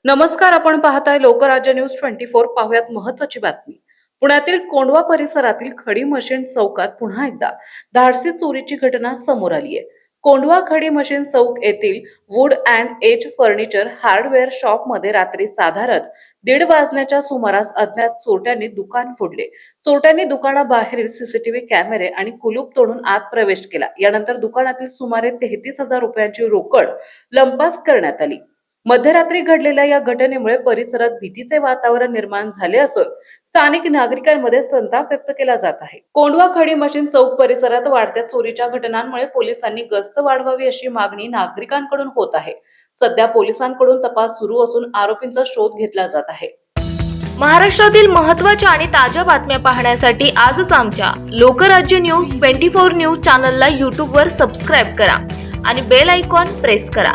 नमस्कार, आपण पाहताय लोकराज्य न्यूज 24। पाहुयात महत्त्वाची बातमी। पुण्यातील कोंढवा परिसरातील खडी मशीन चौकात पुन्हा एकदा धाडसी चोरीची घटना समोर आली आहे। कोंढवा खडी मशीन चौक येथील wood and edge furniture hardware shop मध्ये रात्री साधारण 1:30 वाजण्याच्या सुमारास अज्ञात चोरट्यांनी दुकान फोडले। चोरट्यांनी दुकानाबाहेरील सीसीटीव्ही कॅमेरे आणि कुलूप तोडून आत प्रवेश केला। यानंतर दुकानातील सुमारे 33,000 रुपयांची रोकड लंपास करण्यात आली। मध्यरात्री घडलेल्या या घटनेमुळे परिसरात भीतीचे वातावरण निर्माण झाले असून स्थानिक नागरिकांमध्ये संताप व्यक्त केला जात आहे। कोंढवा खडी मशीन चौक परिसरात वाढत्या चोरीच्या घटनांमुळे पोलिसांनी गस्त वाढवावी अशी मागणी नागरिकांकडून होत आहे। सध्या पोलिसांकडून तपास सुरू असून आरोपींचा शोध घेतला जात आहे। महाराष्ट्रातील महत्त्वाच्या आणि ताज्या बातम्या पाहण्यासाठी आजच आमच्या लोकराज्य न्यूज 24 न्यूज चॅनलला YouTube वर सबस्क्राइब करा आणि बेल आयकॉन प्रेस करा।